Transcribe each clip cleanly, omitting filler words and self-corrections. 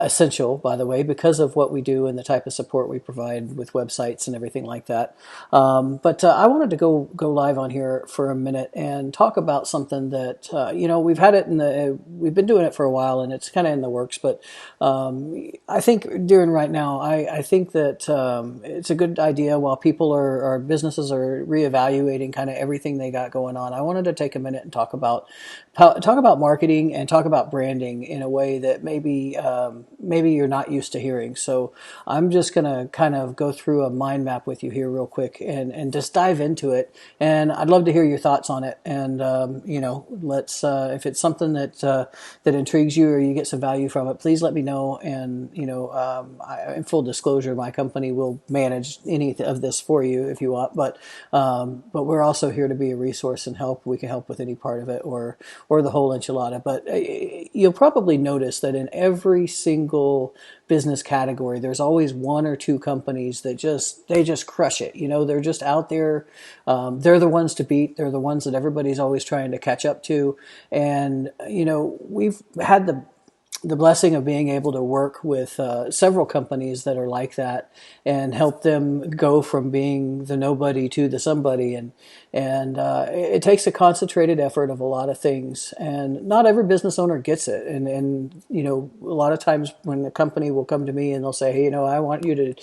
essential, by the way, because of what we do and the type of support we provide with websites and everything like that. But I wanted to go live on here for a minute and talk about something that we've had it we've been doing it for a while, and it's kind of in the works. But I think during right now, I think that it's a good idea while people or businesses are reevaluating kind of everything they got going on. I wanted to take a minute and talk about marketing and talk about branding in a way that maybe you're not used to hearing. So I'm just going to kind of go through a mind map with you here real quick and just dive into it. And I'd love to hear your thoughts on it. And let's if it's something that intrigues you or you get some value from it, please let me know. And in full disclosure, my company will manage any of this for you if you want. But we're also here to be a resource and help. We can help with any part of it or the whole enchilada. But you'll probably notice that in every single business category, there's always one or two companies that just crush it. They're just out there. They're the ones to beat. They're the ones that everybody's always trying to catch up to. And we've had the blessing of being able to work with several companies that are like that and help them go from being the nobody to the somebody. And it takes a concentrated effort of a lot of things. And not every business owner gets it. And a lot of times when a company will come to me and they'll say, hey, I want you to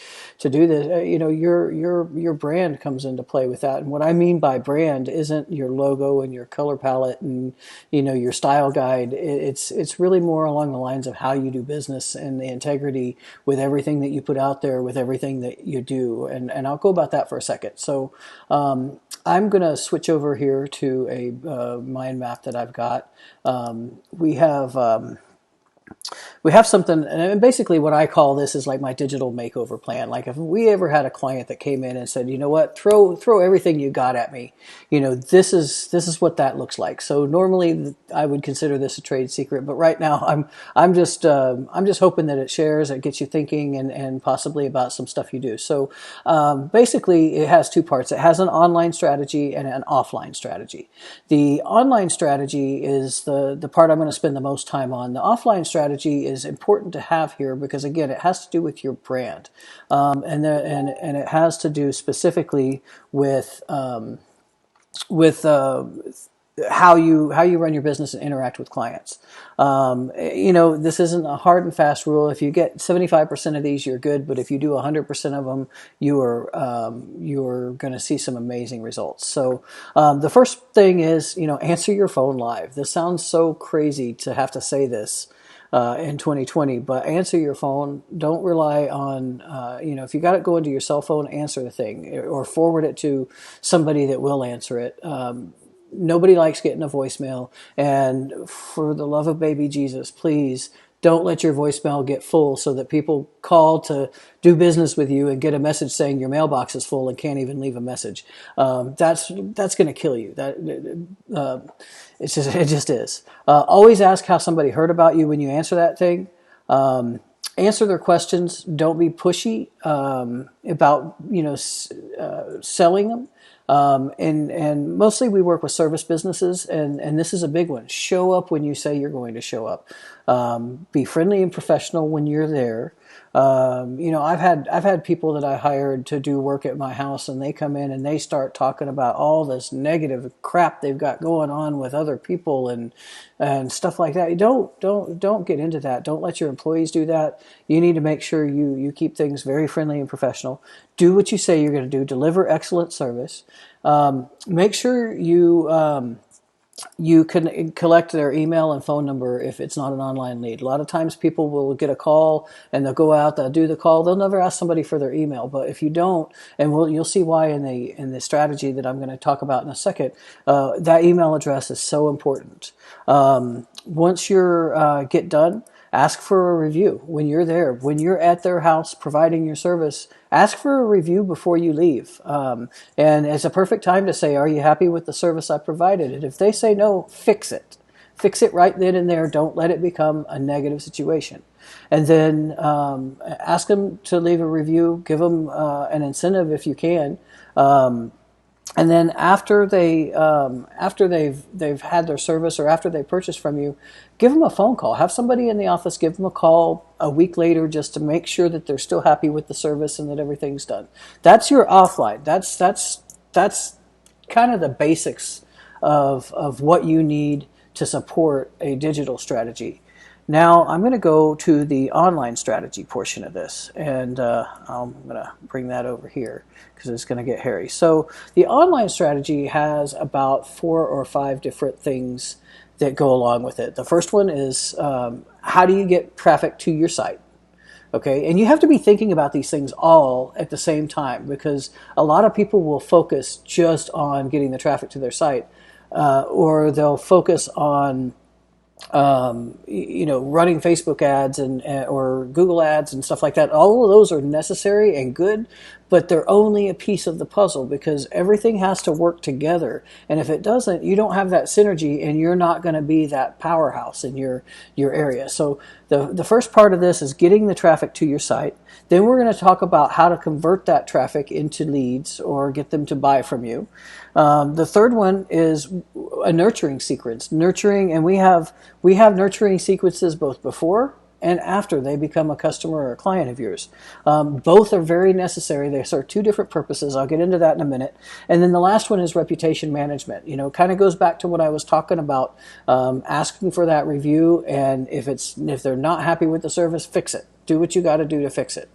do this. Your brand comes into play with that. And what I mean by brand isn't your logo and your color palette and, your style guide. It's really more along the lines of how you do business and the integrity with everything that you put out there, with everything that you do. And I'll go about that for a second. So I'm going to switch over here to a mind map that I've got. We have something, and basically what I call this is like my digital makeover plan. Like if we ever had a client that came in and said, you know what, throw everything you got at me, this is what that looks like. So normally I would consider this a trade secret, but right now I'm just hoping that it shares, it gets you thinking, and possibly about some stuff you do. So basically it has two parts. It has an online strategy and an offline strategy. The online strategy is the part I'm going to spend the most time on. The offline strategy is important to have here because, again, it has to do with your brand, and it has to do specifically with how you run your business and interact with clients. This isn't a hard and fast rule. If you get 75% of these, you're good. But if you do 100% of them, you're going to see some amazing results. So the first thing is, answer your phone live. This sounds so crazy to have to say this in 2020, but answer your phone. Don't rely on, if you got it going to your cell phone, answer the thing or forward it to somebody that will answer it. Nobody likes getting a voicemail, and for the love of baby Jesus, please don't let your voicemail get full so that people call to do business with you and get a message saying your mailbox is full and can't even leave a message. That's going to kill you. It just is. Always ask how somebody heard about you when you answer that thing. Answer their questions. Don't be pushy about selling them. And mostly we work with service businesses, and this is a big one. Show up when you say you're going to show up. Be friendly and professional when you're there. I've had people that I hired to do work at my house, and they come in and they start talking about all this negative crap they've got going on with other people and stuff like that. Don't get into that. Don't let your employees do that. You need to make sure you keep things very friendly and professional. Do what you say you're going to do. Deliver excellent service. Make sure you can collect their email and phone number if it's not an online lead. A lot of times people will get a call and they'll go out, they'll do the call. They'll never ask somebody for their email. But if you don't, and you'll see why in the strategy that I'm going to talk about in a second, that email address is so important. Once you're get done, ask for a review when you're there. When you're at their house providing your service, ask for a review before you leave. And it's a perfect time to say, are you happy with the service I provided? And if they say no, fix it. Fix it right then and there. Don't let it become a negative situation. And then ask them to leave a review. Give them an incentive if you can. And then after they've had their service or after they purchase from you, give them a phone call. Have somebody in the office give them a call a week later just to make sure that they're still happy with the service and that everything's done. That's your offline. That's kind of the basics of what you need to support a digital strategy. Now I'm going to go to the online strategy portion of this, and I'm going to bring that over here because it's going to get hairy. So the online strategy has about 4 or 5 different things that go along with it. The first one is how do you get traffic to your site? Okay, and you have to be thinking about these things all at the same time, because a lot of people will focus just on getting the traffic to their site, or they'll focus on running Facebook ads and or Google ads and stuff like that. All of those are necessary and good, but they're only a piece of the puzzle, because everything has to work together. And if it doesn't, you don't have that synergy, and you're not going to be that powerhouse in your area. So the first part of this is getting the traffic to your site. Then we're going to talk about how to convert that traffic into leads or get them to buy from you. The third one is a nurturing sequence. Nurturing, and we have nurturing sequences both before and after they become a customer or a client of yours. Both are very necessary. They serve 2 different purposes. I'll get into that in a minute. And then the last one is reputation management. Kind of goes back to what I was talking about, asking for that review, and if they're not happy with the service, fix it. Do what you got to do to fix it.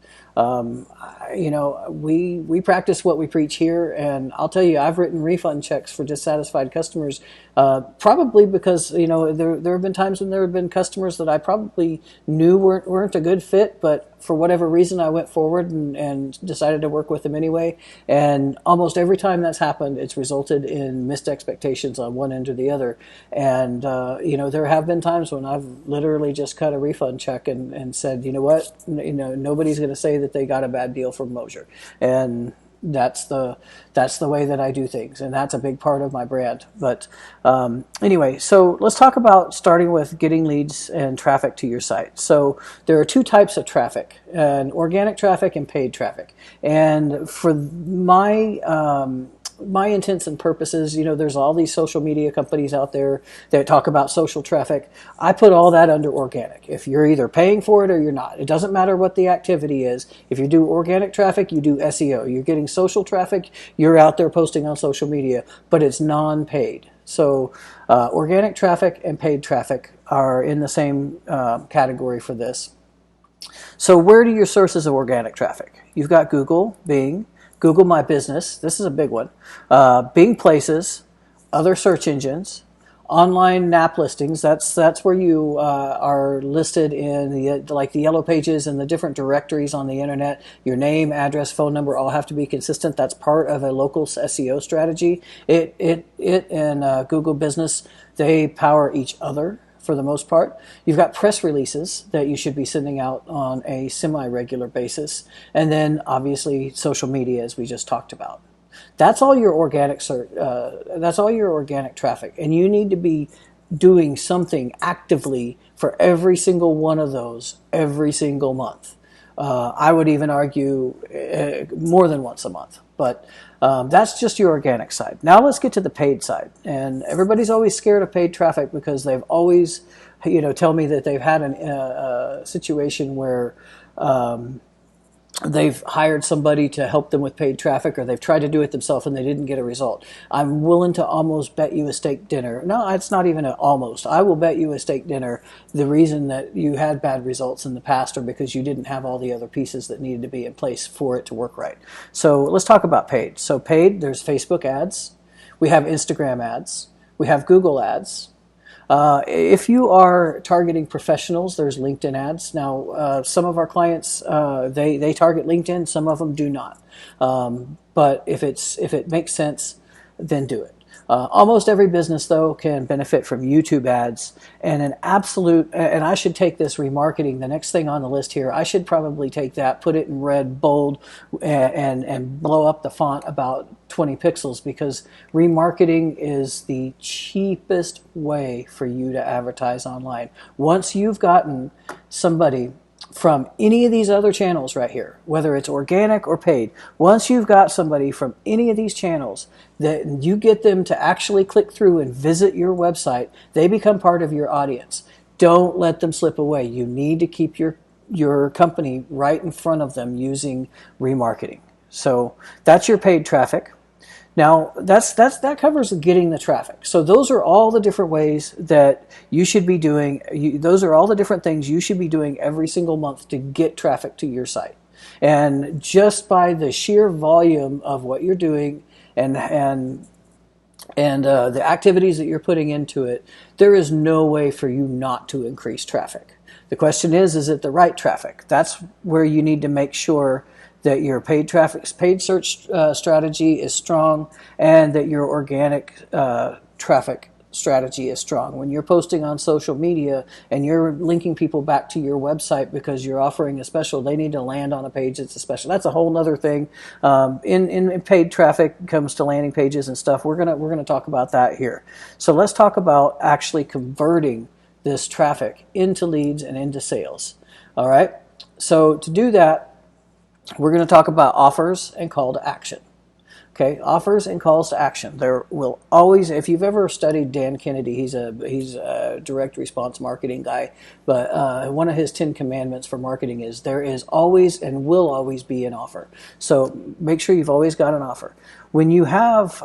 We practice what we preach here, and I'll tell you, I've written refund checks for dissatisfied customers, probably because there have been times when there have been customers that I probably knew weren't a good fit, but for whatever reason I went forward and decided to work with them anyway. And almost every time that's happened, it's resulted in missed expectations on one end or the other. And there have been times when I've literally just cut a refund check and said, you know what, nobody's going to say that they got a bad deal from Mosier. And that's the way that I do things, and that's a big part of my brand. But anyway, so let's talk about starting with getting leads and traffic to your site. So there are 2 types of traffic: organic traffic and paid traffic. And for my intents and purposes, there's all these social media companies out there that talk about social traffic. I put all that under organic. If you're either paying for it or you're not, it doesn't matter what the activity is. If you do organic traffic, you do SEO. You're getting social traffic, you're out there posting on social media, but it's non-paid. So organic traffic and paid traffic are in the same category for this. So where do your sources of organic traffic? You've got Google, Bing, Google My Business, this is a big one, Bing Places, other search engines, online NAP listings, that's where you are listed in the yellow pages and the different directories on the internet. Your name, address, phone number all have to be consistent. That's part of a local SEO strategy. It and Google Business, they power each other for the most part. You've got press releases that you should be sending out on a semi-regular basis. And then obviously social media, as we just talked about. That's all your organic that's all your organic traffic. And you need to be doing something actively for every single one of those every single month. I would even argue more than once a month. But that's just your organic side. Now let's get to the paid side. And everybody's always scared of paid traffic because they've always, tell me that they've had a situation where they've hired somebody to help them with paid traffic, or they've tried to do it themselves and they didn't get a result. I'm willing to almost bet you a steak dinner. No, it's not even an almost. I will bet you a steak dinner the reason that you had bad results in the past are because you didn't have all the other pieces that needed to be in place for it to work right. So let's talk about paid. So paid, there's Facebook ads. We have Instagram ads. We have Google ads. If you are targeting professionals, there's LinkedIn ads. Now, some of our clients, they target LinkedIn, some of them do not. But if it makes sense, then do it. Almost every business, though, can benefit from YouTube ads, and and I should take this remarketing, the next thing on the list here, I should probably take that, put it in red, bold, and blow up the font about 20 pixels, because remarketing is the cheapest way for you to advertise online. Once you've gotten somebody from any of these other channels right here, whether it's organic or paid. Once you've got somebody from any of these channels that you get them to actually click through and visit your website, they become part of your audience. Don't let them slip away. You need to keep your company right in front of them using remarketing. So that's your paid traffic. Now, that covers getting the traffic. So those are all the different ways that you should be doing. Those are all the different things you should be doing every single month to get traffic to your site. And just by the sheer volume of what you're doing and the activities that you're putting into it, there is no way for you not to increase traffic. The question is it the right traffic? That's where you need to make sure that your paid search strategy is strong, and that your organic traffic strategy is strong. When you're posting on social media and you're linking people back to your website because you're offering a special, they need to land on a page that's a special. That's a whole other thing. In paid traffic comes to landing pages and stuff. We're gonna talk about that here. So let's talk about actually converting this traffic into leads and into sales. All right. So to do that, we're going to talk about offers and call to action. Okay, offers and calls to action. There will always, if you've ever studied Dan Kennedy, he's a direct response marketing guy, but one of his 10 commandments for marketing is there is always and will always be an offer. So make sure you've always got an offer. When you have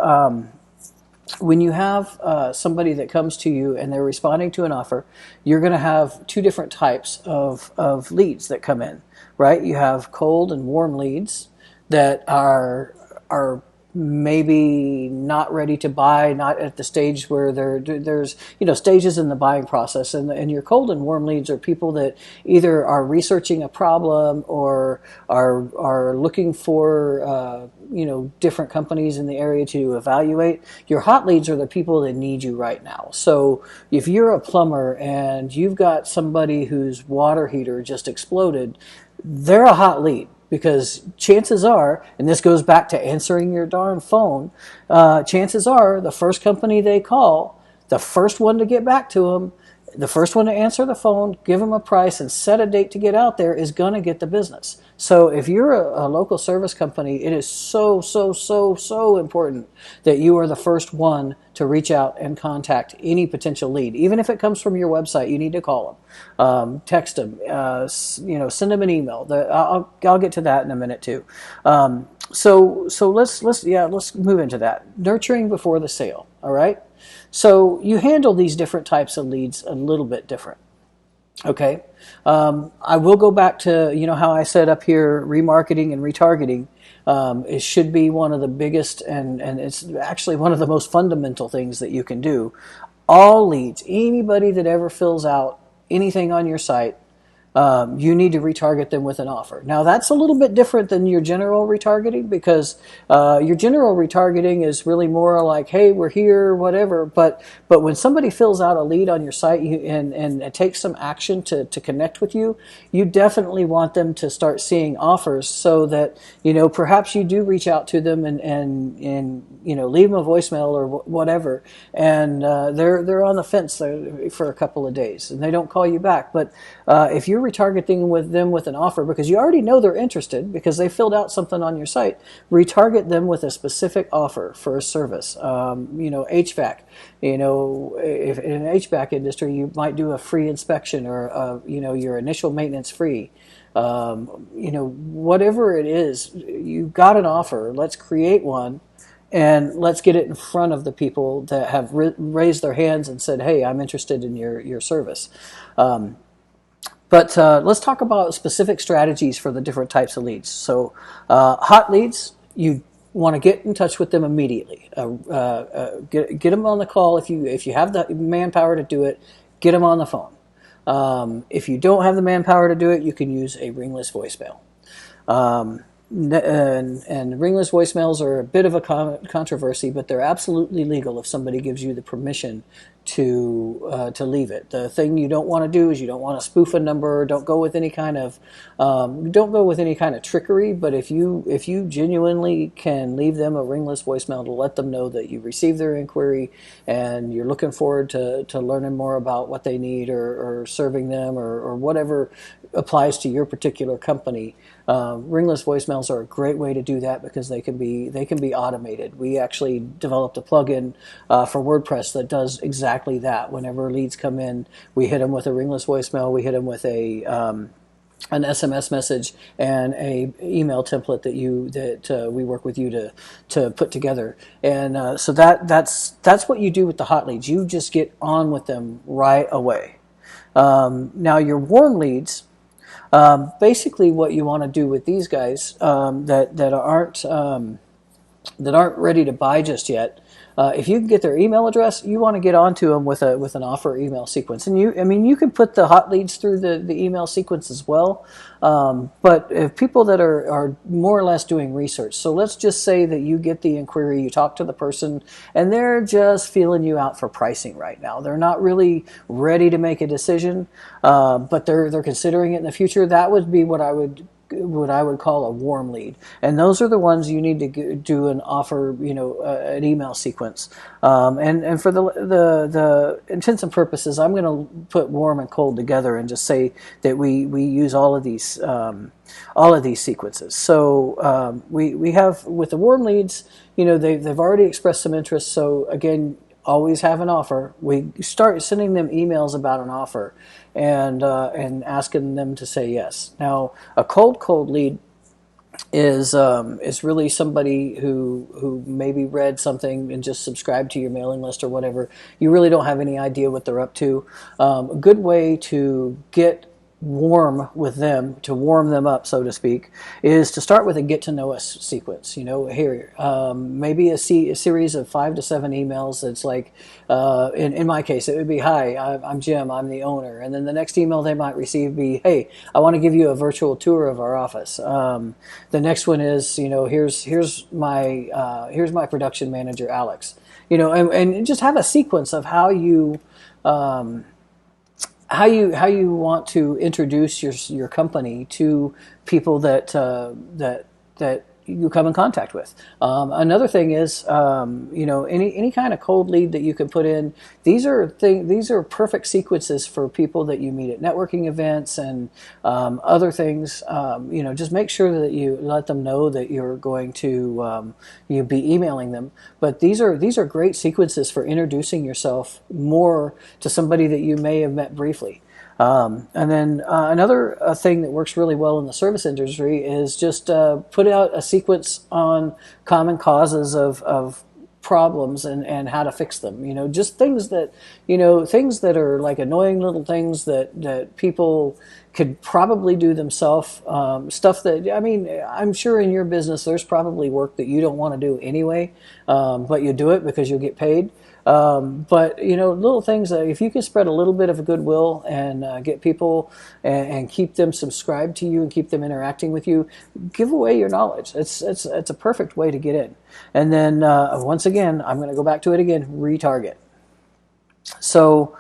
somebody that comes to you and they're responding to an offer, you're going to have two different types of leads that come in, right? You have cold and warm leads that are maybe not ready to buy, not at the stage where there's stages in the buying process, and your cold and warm leads are people that either are researching a problem or are looking for different companies in the area to evaluate. Your hot leads are the people that need you right now. So if you're a plumber and you've got somebody whose water heater just exploded, they're a hot lead. Because chances are, and this goes back to answering your darn phone, chances are the first company they call, the first one to get back to them, the first one to answer the phone, give them a price, and set a date to get out there is going to get the business. So if you're a local service company, it is so important that you are the first one to reach out and contact any potential lead. Even if it comes from your website, you need to call them, text them, send them an email. I'll get to that in a minute too. So let's move into that. Nurturing before the sale. All right. So you handle these different types of leads a little bit different. Okay. I will go back to, how I said up here, remarketing and retargeting. It should be one of the biggest and it's actually one of the most fundamental things that you can do. All leads, anybody that ever fills out anything on your site, you need to retarget them with an offer. Now that's a little bit different than your general retargeting, because your general retargeting is really more like, hey, we're here, whatever. But when somebody fills out a lead on your site and it takes some action to connect with you, you definitely want them to start seeing offers, so that perhaps you do reach out to them and leave them a voicemail or whatever, and they're on the fence for a couple of days and they don't call you back. But if you're retargeting them with an offer, because you already know they're interested because they filled out something on your site, retarget them with a specific offer for a service. HVAC. If in an HVAC industry, you might do a free inspection or your initial maintenance free. Whatever it is, you've got an offer. Let's create one. And let's get it in front of the people that have raised their hands and said, hey, I'm interested in your service. But let's talk about specific strategies for the different types of leads. So hot leads, you want to get in touch with them immediately. Get them on the call. If you have the manpower to do it, get them on the phone. If you don't have the manpower to do it, you can use a ringless voicemail. And ringless voicemails are a bit of a controversy, but they're absolutely legal if somebody gives you the permission to leave it. The thing you don't want to do is you don't want to spoof a number. Don't go with any kind of trickery. But if you genuinely can leave them a ringless voicemail to let them know that you received their inquiry and you're looking forward to learning more about what they need, or serving them, or whatever applies to your particular company. Ringless voicemails are a great way to do that because they can be automated. We actually developed a plugin for WordPress that does exactly that. Whenever leads come in, we hit them with a ringless voicemail. We hit them with an SMS message and a email template that we work with you to put together. And so that's what you do with the hot leads. You just get on with them right away. Now your warm leads. Basically, what you want to do with these guys that aren't ready to buy just yet, if you can get their email address, you want to get onto them with an offer email sequence. And you can put the hot leads through the email sequence as well. But if people that are more or less doing research, so let's just say that you get the inquiry, you talk to the person, and they're just feeling you out for pricing right now. They're not really ready to make a decision, but they're considering it in the future. That would be what I would call a warm lead, and those are the ones you need to do an offer, an email sequence. And for the intents and purposes, I'm going to put warm and cold together and just say that we use all of these sequences. So we have with the warm leads, they've already expressed some interest. So again, always have an offer. We start sending them emails about an offer and asking them to say yes. Now, a cold lead is really somebody who maybe read something and just subscribed to your mailing list or whatever. You really don't have any idea what they're up to. A good way to get warm with them, to warm them up, so to speak, is to start with a get to know us sequence. Maybe a series of 5 to 7 emails. That's like, in my case, it would be, "Hi, I'm Jim, I'm the owner." And then the next email they might receive be, "Hey, I want to give you a virtual tour of our office." The next one is, here's my production manager, Alex. And just have a sequence of how you want to introduce your company to people that you come in contact with. Another thing is, any kind of cold lead that you can put in. These are perfect sequences for people that you meet at networking events and other things. Just make sure that you let them know that you're going to you be emailing them. But these are great sequences for introducing yourself more to somebody that you may have met briefly. And then another thing that works really well in the service industry is just put out a sequence on common causes of problems and how to fix them. Just things that are like annoying little things that people could probably do themselves. Stuff that, I'm sure in your business there's probably work that you don't want to do anyway, but you do it because you'll get paid. But little things that if you can spread a little bit of a goodwill and get people and keep them subscribed to you and keep them interacting with you, give away your knowledge. It's a perfect way to get in. And then once again, I'm going to go back to it again, retarget. So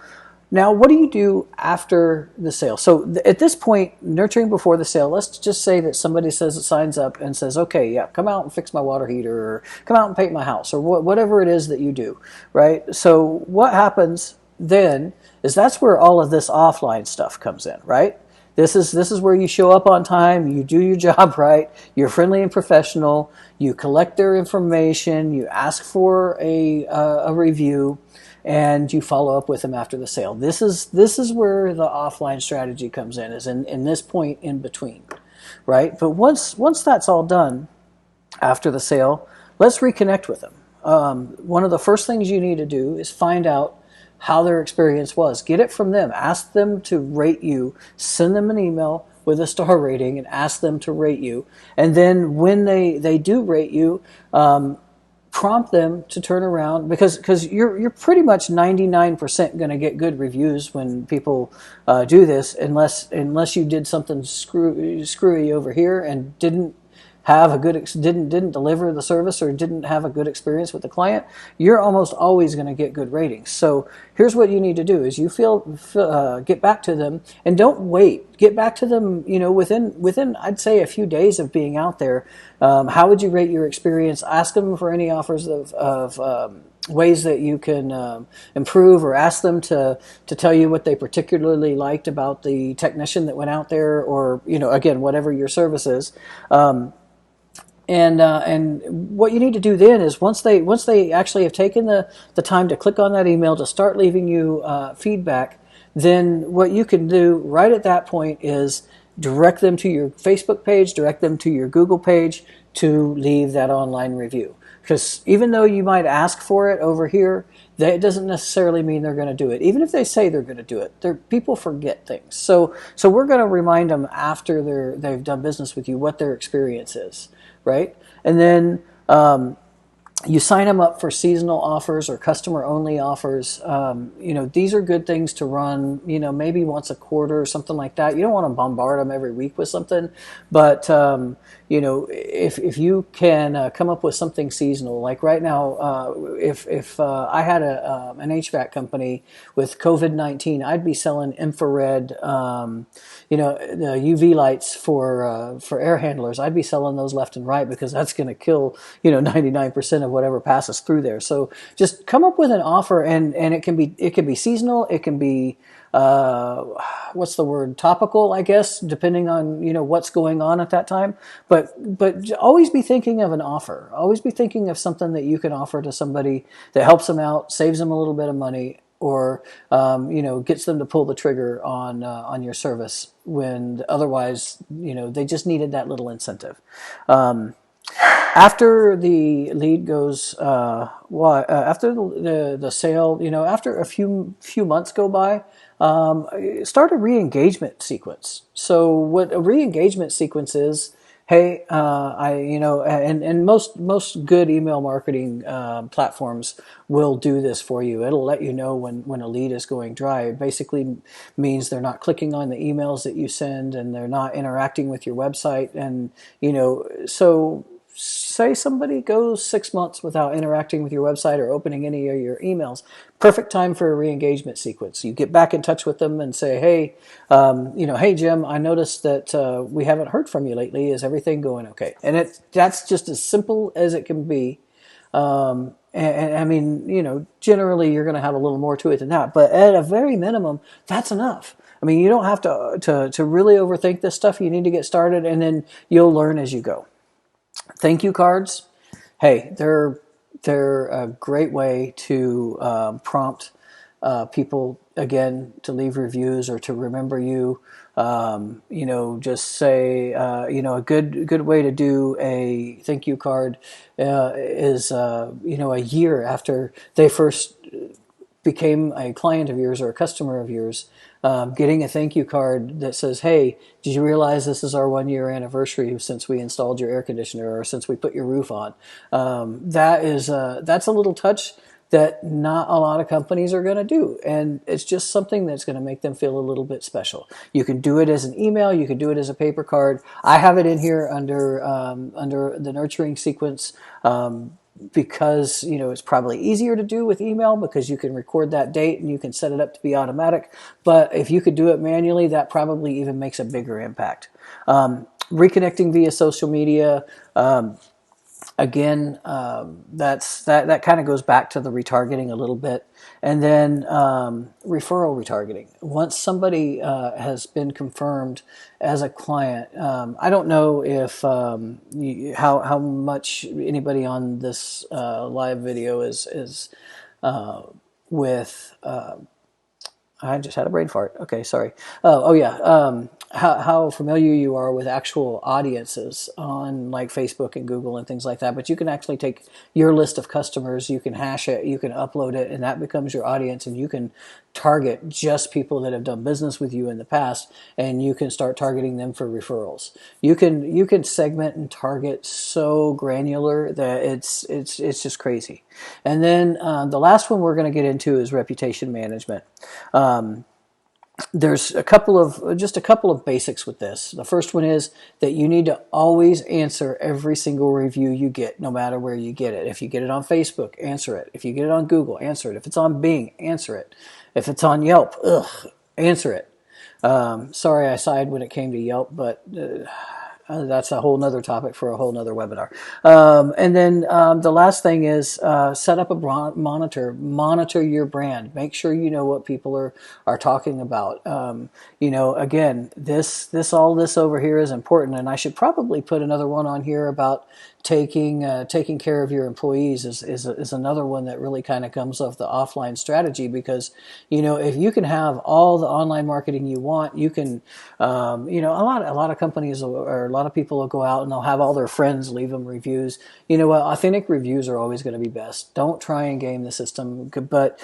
now what do you do after the sale? So at this point, nurturing before the sale, let's just say that somebody signs up and says, "Okay, yeah, come out and fix my water heater, or come out and paint my house," or whatever it is that you do, right? So what happens then is that's where all of this offline stuff comes in, right? This is where you show up on time, you do your job right, you're friendly and professional, you collect their information, you ask for a review, and you follow up with them after the sale. This is where the offline strategy comes in, is in this point in between, right? But once that's all done after the sale, let's reconnect with them. One of the first things you need to do is find out how their experience was. Get it from them. Ask them to rate you. Send them an email with a star rating and ask them to rate you. And then when they do rate you, prompt them to turn around, because you're pretty much 99% going to get good reviews when people do this, unless you did something screwy over here and didn't have a didn't deliver the service or didn't have a good experience with the client, you're almost always going to get good ratings. So here's what you need to do: is get back to them, and don't wait. Get back to them, within I'd say a few days of being out there. How would you rate your experience? Ask them for any offers of ways that you can improve, or ask them to tell you what they particularly liked about the technician that went out there, or again, whatever your service is. And what you need to do then is once they actually have taken the time to click on that email to start leaving you feedback, then what you can do right at that point is direct them to your Facebook page, direct them to your Google page to leave that online review. Because even though you might ask for it over here, that doesn't necessarily mean they're going to do it. Even if they say they're going to do it, people forget things. So we're going to remind them after they've done business with you what their experience is, right? And then you sign them up for seasonal offers or customer-only offers. These are good things to run, maybe once a quarter or something like that. You don't want to bombard them every week with something, but if you can come up with something seasonal, like right now, if I had an HVAC company with COVID-19, I'd be selling infrared, the UV lights for air handlers. I'd be selling those left and right, because that's going to kill 99% of whatever passes through there. So just come up with an offer, and it can be seasonal. It can be what's the word? Topical, I guess, depending on what's going on at that time. But always be thinking of an offer. Always be thinking of something that you can offer to somebody that helps them out, saves them a little bit of money, or gets them to pull the trigger on your service when otherwise they just needed that little incentive. After the lead goes, after the sale, after a few months go by, start a re-engagement sequence. So what a re-engagement sequence is, hey, and most good email marketing platforms will do this for you. It'll let you know when a lead is going dry. It basically means they're not clicking on the emails that you send, and they're not interacting with your website. And so say somebody goes 6 months without interacting with your website or opening any of your emails. Perfect time for a re-engagement sequence. You get back in touch with them and say, hey, hey Jim, I noticed that we haven't heard from you lately. Is everything going okay? And that's just as simple as it can be. And I mean, generally you're going to have a little more to it than that, but at a very minimum, that's enough. I mean, you don't have to really overthink this stuff. You need to get started, and then you'll learn as you go. Thank you cards. Hey, they're a great way to prompt people again to leave reviews or to remember you. Just say a good way to do a thank you card is a year after they first became a client of yours or a customer of yours, getting a thank you card that says, hey, did you realize this is our 1 year anniversary since we installed your air conditioner or since we put your roof on? That's a little touch that not a lot of companies are going to do. And it's just something that's going to make them feel a little bit special. You can do it as an email. You can do it as a paper card. I have it in here under the nurturing sequence, because it's probably easier to do with email because you can record that date and you can set it up to be automatic. But if you could do it manually, that probably even makes a bigger impact. Reconnecting via social media, again, that kind of goes back to the retargeting a little bit. And then referral retargeting. Once somebody has been confirmed as a client, I don't know if how much anybody on this live video is with. I just had a brain fart. Okay, sorry. Oh yeah. How familiar you are with actual audiences on like Facebook and Google and things like that. But you can actually take your list of customers, you can hash it, you can upload it, and that becomes your audience, and you can target just people that have done business with you in the past, and you can start targeting them for referrals. You can segment and target so granular that it's just crazy. And then the last one we're going to get into is reputation management. there's a couple of basics with this. The first one is that you need to always answer every single review you get, no matter where you get it. If you get it on Facebook, answer it. If you get it on Google, answer it. If it's on Bing, answer it. If it's on Yelp, answer it. Sorry I sighed when it came to Yelp, but that's a whole nother topic for a whole nother webinar. And then the last thing is set up a monitor your brand. Make sure you know what people are talking about. Again, this over here is important, and I should probably put another one on here about taking care of your employees is another one that really kind of comes off the offline strategy, because if you can have all the online marketing you want, you can a lot of companies or a lot of people will go out and they'll have all their friends leave them reviews. You know what, authentic reviews are always going to be best. Don't try and game the system, but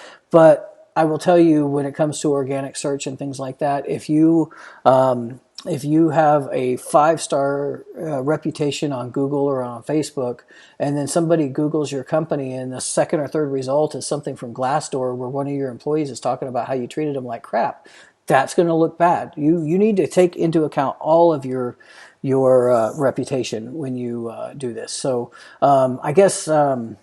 I will tell you, when it comes to organic search and things like that, if you have a 5-star reputation on Google or on Facebook, and then somebody Googles your company and the second or third result is something from Glassdoor where one of your employees is talking about how you treated them like crap, that's going to look bad. You need to take into account all of your reputation when you do this. So I guess that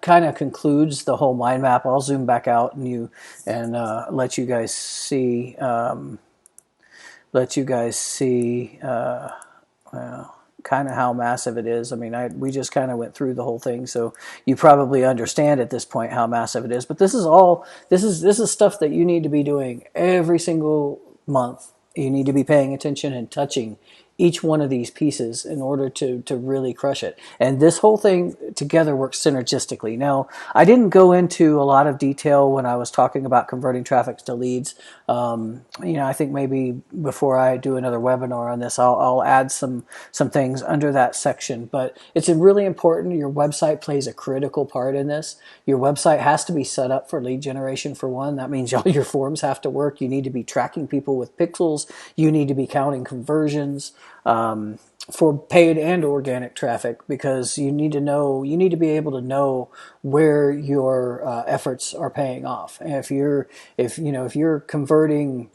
kind of concludes the whole mind map. I'll zoom back out and let you guys see. Kind of how massive it is. I mean, we just kind of went through the whole thing, so you probably understand at this point how massive it is. But this is stuff that you need to be doing every single month. You need to be paying attention and touching each one of these pieces in order to really crush it. And this whole thing together works synergistically. Now, I didn't go into a lot of detail when I was talking about converting traffic to leads. I think maybe before I do another webinar on this, I'll add some things under that section. But it's really important. Your website plays a critical part in this. Your website has to be set up for lead generation, for one. That means all your forms have to work. You need to be tracking people with pixels. You need to be counting conversions for paid and organic traffic, because you need to be able to know where your efforts are paying off. And if you're converting,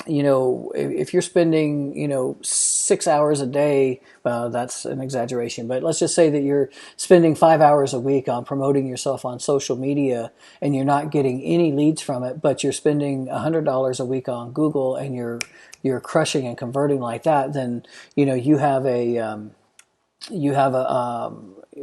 if you're spending, 6 hours a day, well, that's an exaggeration, but let's just say that you're spending 5 hours a week on promoting yourself on social media and you're not getting any leads from it, but you're spending $100 a week on Google and you're crushing and converting like that, then, you have a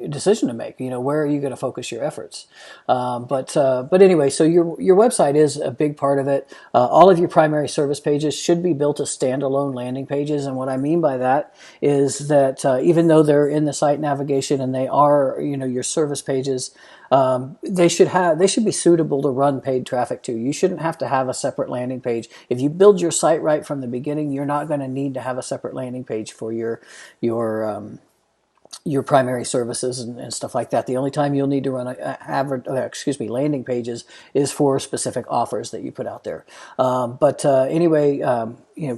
decision to make. Where are you going to focus your efforts? But anyway, so your website is a big part of it. All of your primary service pages should be built as standalone landing pages, and what I mean by that is that even though they're in the site navigation and they are, your service pages, they should be suitable to run paid traffic to. You shouldn't have to have a separate landing page. If you build your site right from the beginning, you're not going to need to have a separate landing page for your primary services and stuff like that. The only time you'll need to run landing pages is for specific offers that you put out there. Anyway,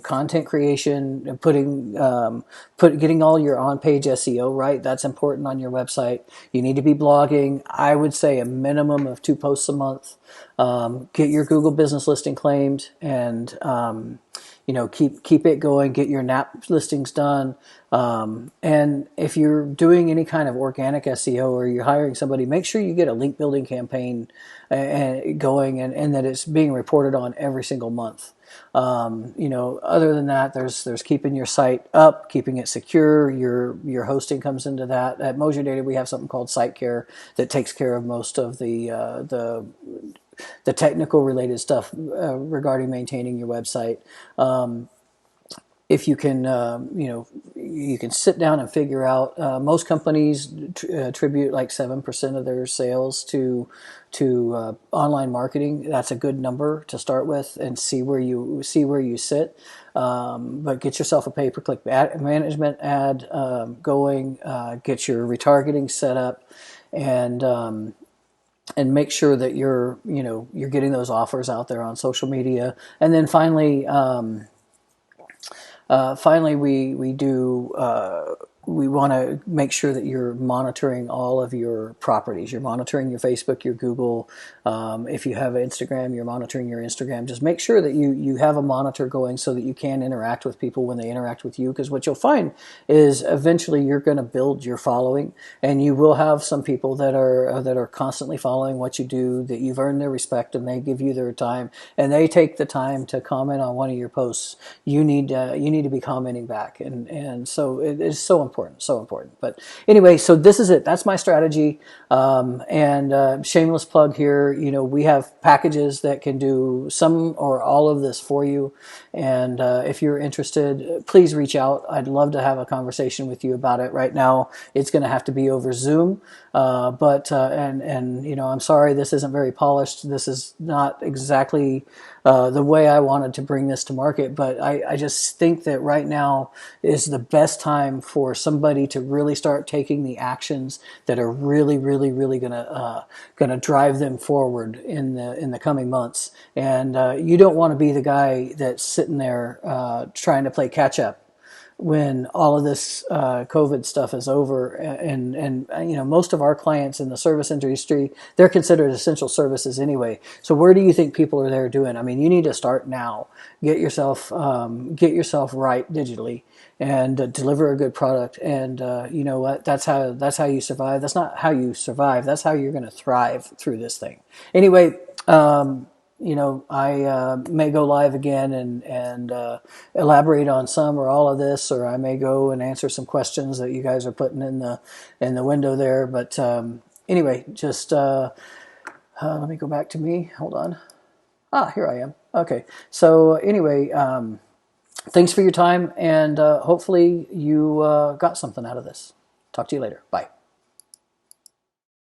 content creation, getting all your on-page SEO right. That's important on your website. You need to be blogging. I would say a minimum of 2 posts a month. Get your Google business listing claimed, and keep it going. Get your NAP listings done. And if you're doing any kind of organic SEO or you're hiring somebody, make sure you get a link building campaign going and that it's being reported on every single month. Other than that, there's keeping your site up, keeping it secure. Your hosting comes into that. At Mosier Data, we have something called Site Care that takes care of most of the technical related stuff regarding maintaining your website. If you can, you can sit down and figure out. Most companies attribute like 7% of their sales to online marketing. That's a good number to start with, and see where you sit. But get yourself a pay-per-click management ad going. Get your retargeting set up, and make sure that you're getting those offers out there on social media. And then finally, we do we want to make sure that you're monitoring all of your properties. You're monitoring your Facebook, your Google. If you have Instagram, you're monitoring your Instagram. Just make sure that you have a monitor going so that you can interact with people when they interact with you. Because what you'll find is eventually you're going to build your following, and you will have some people that are constantly following what you do, that you've earned their respect, and they give you their time, and they take the time to comment on one of your posts. You need to be commenting back, and so it is so important. But anyway, so this is it. That's my strategy. And shameless plug here. We have packages that can do some or all of this for you. And if you're interested, please reach out. I'd love to have a conversation with you about it. Right now, it's going to have to be over Zoom. But I'm sorry, this isn't very polished. This is not exactly the way I wanted to bring this to market. But I just think that right now is the best time for somebody to really start taking the actions that are really, really, really gonna drive them forward in the coming months. And you don't want to be the guy that's sitting there trying to play catch up when all of this COVID stuff is over. And most of our clients in the service industry, they're considered essential services anyway. So where do you think people are there doing? I mean, you need to start now. Get yourself right digitally, and deliver a good product. And you know what? That's how you survive. That's not how you survive. That's how you're going to thrive through this thing. Anyway. I may go live again and elaborate on some or all of this, or I may go and answer some questions that you guys are putting in the window there. But anyway, just let me go back to me. Hold on. Here I am. Okay. So anyway, thanks for your time, and hopefully you got something out of this. Talk to you later. Bye.